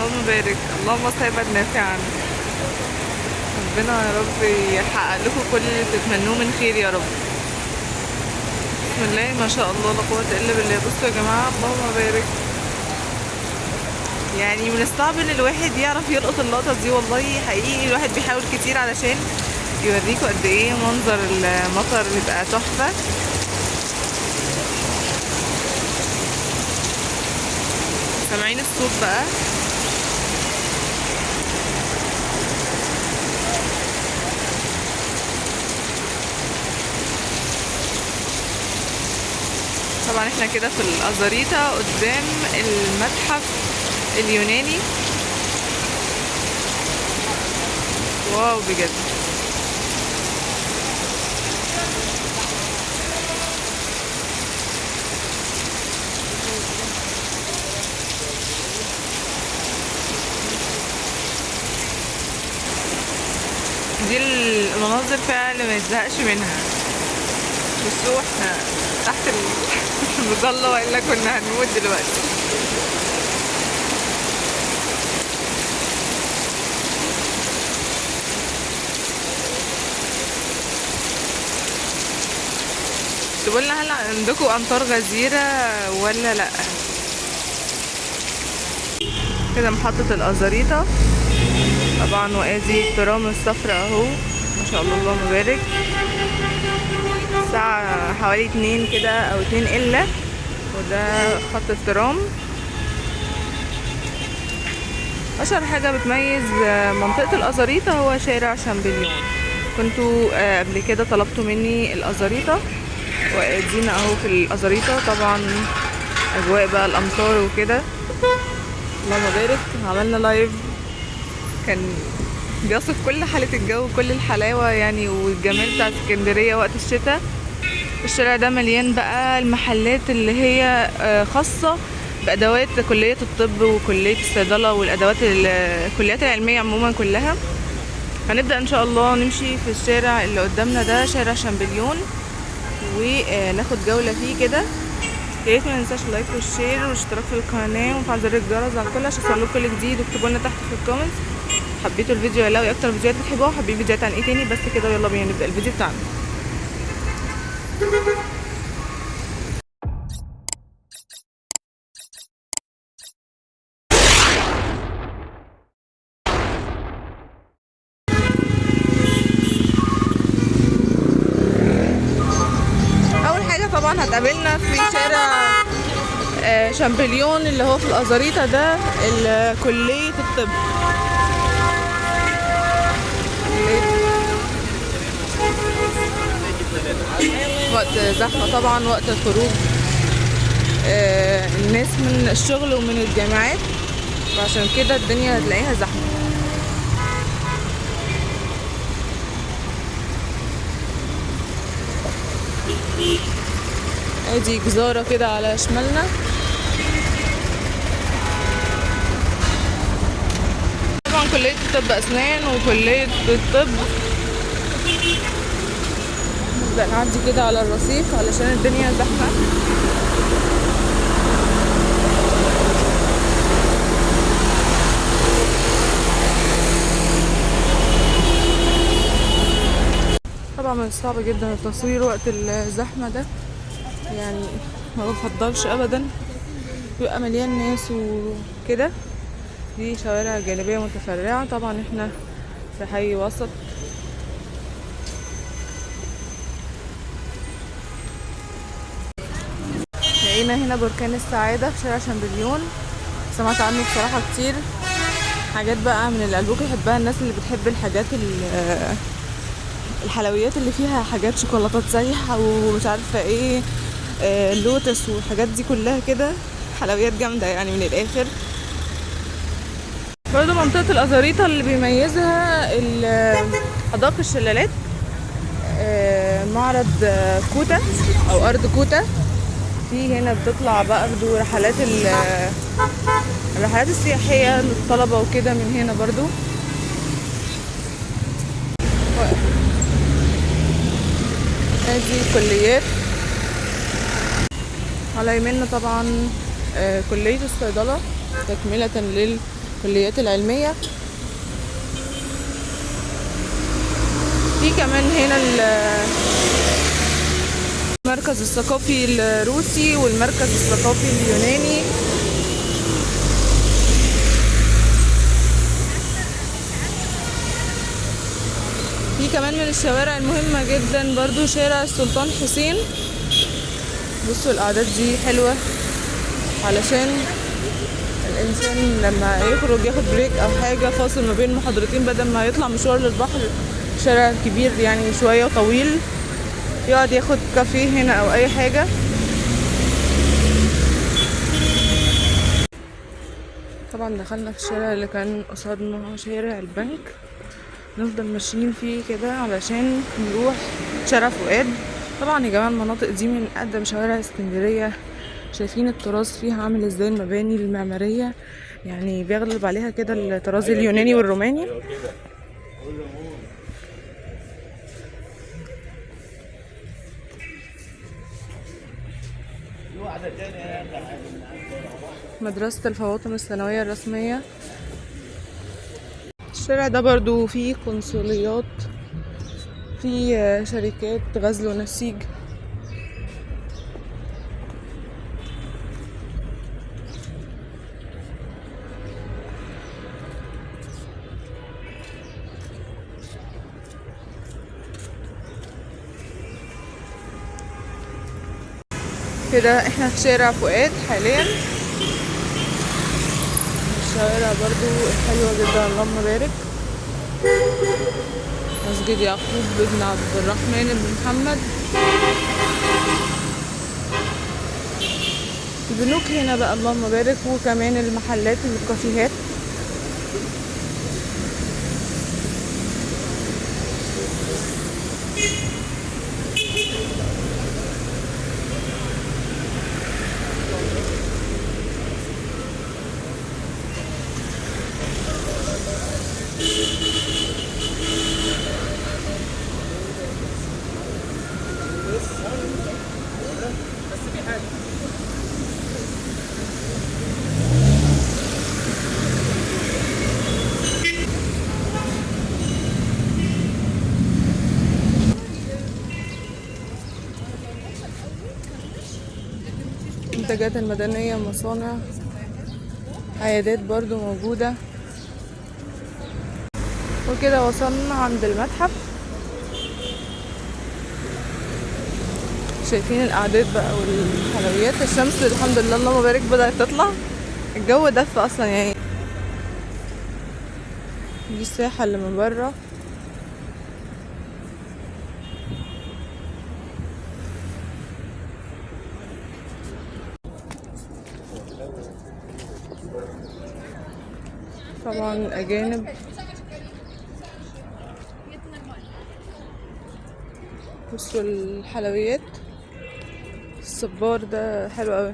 اللهم بارك، اللهم صحبا نافعا. ربنا يا رب يحقق لكم كل اللي تتمنوه من خير يا رب. بسم الله ما شاء الله لا قوة الا بالله. بصوا يا جماعة اللهم بارك، يعني من الصعب ان الواحد يعرف يلقط اللقطة دي، والله حقيقي الواحد بيحاول كتير علشان يوريكوا قد ايه منظر المطر بيبقى تحفة. سامعين الصوت بقى؟ طبعا احنا كده في الازاريطة قدام المتحف اليوناني. واو بجد. دي المناظر فعلا اللي ما يتزهقش منها. بصوا احنا تحت المظلة والا كنا هنموت دلوقتي. تقول لنا هل عندكم امطار غزيرة ولا لا؟ كده محطة الازاريطة طبعا، وادي الترام الصفراء اهو ما شاء الله اللهم بارك. الساعة حوالي 2 كده او 2 الا، وده خط الترام. اشهر حاجة بتميز منطقة الازاريطة هو شارع شامبليون. كنتوا قبل كده طلبتوا مني الازاريطة، وادينا اهو في الازاريطة. طبعا اجواء بقى الامطار وكده اللهم بارك. عملنا لايف كان بيصف كل حالة الجو وكل الحلاوة يعني والجمال بتاع اسكندرية وقت الشتاء. الشارع ده مليان بقى المحلات اللي هي خاصة بأدوات كلية الطب وكلية الصيدلة والأدوات الكليات العلمية عموما كلها. هنبدأ إن شاء الله نمشي في الشارع اللي قدامنا ده، شارع شامبليون، وناخد جولة فيه كده. يا ريت ما ننساش اللايك والشير والاشتراك في القناة وفعل زر الجرس على الكل عشان يوصلكوا كل جديد، واكتبوا لنا تحت في الكومنتس حبيتوا الفيديو ولا ايه اكتر فيديوهات بتحبوها، وحابين فيديوهات عن ايه تاني. بس كده يلا بينا نبدأ الفيديو بتاعنا. اول حاجة طبعا هتقابلنا في شارع شامبليون اللي هو في الازاريطة ده كلية الطب. وقت زحمة طبعا، وقت خروج الناس من الشغل ومن الجامعات، وعشان كده الدنيا هتلاقيها زحمة. ادي جزارة كده على شمالنا. طبعا كلية طب اسنان وكلية الطب. نبدأ نعدي كده على الرصيف علشان الدنيا زحمة. طبعا من الصعب جدا التصوير وقت الزحمة ده، يعني ما بفضلش ابدا، بيبقى مليان ناس وكده. دي شوارع جانبية متفرعة. طبعا احنا في حي وسط. لقينا هنا بركان السعادة في شارع شامبليون، سمعت عنه بصراحة كتير. حاجات بقى من اللي قلبكم يحبها الناس اللي بتحب الحاجات الحلويات اللي فيها حاجات شوكولاتات سايحة ومش عارفة ايه، اللوتس والحاجات دي كلها كده، حلويات جامدة يعني من الآخر. برضو منطقة الأزاريطة اللي بيميزها حدائق الشلالات، معرض كوتا أو أرض كوتا. في هنا بتطلع بقى برضو الرحلات السياحية للطلبة وكده من هنا برضو. هذه الكليات على يميننا طبعا كلية الصيدلة تكملة الكليات العلمية. في كمان هنا المركز الثقافي الروسي والمركز الثقافي اليوناني. في كمان من الشوارع المهمة جدا برضو شارع السلطان حسين. بصوا الأعداد دي حلوة علشان الإنسان لما يخرج ياخد بريك أو حاجة فاصل ما بين محاضرتين بدل ما يطلع مشوار للبحر، شارع كبير يعني شوية طويل، يقعد ياخد كافيه هنا أو أي حاجة. طبعا دخلنا في الشارع اللي كان قصادنا شارع البنك، نفضل ماشيين فيه كده علشان نروح شارع فؤاد. طبعا يا جماعه المناطق دي من اقدم شوارع اسكندريه، شايفين الطراز فيها عامل ازاي، المباني المعماريه يعني بيغلب عليها كده الطراز اليوناني والروماني. مدرسة الفواطم الثانوية الرسمية. الشارع ده برضو فيه قنصليات، فيه شركات غزل ونسيج. كده احنا في شارع فؤاد حاليا. الشوارع برضو حلوة جدا، اللهم بارك. مسجد يعقوب بن عبد الرحمن بن محمد. البنوك هنا بقى اللهم بارك، وكمان المحلات والكافيهات. المنتجات المدنية، مصانع، عيادات برضو موجودة. وكده وصلنا عند المتحف. شايفين الأعداد بقى والحلويات. الشمس الحمد لله اللهم بارك بدأت تطلع، الجو دف أصلا يعني. دي الساحة اللي من بره. طبعا الأجانب. بصوا الحلويات، الصبار ده حلو قوي.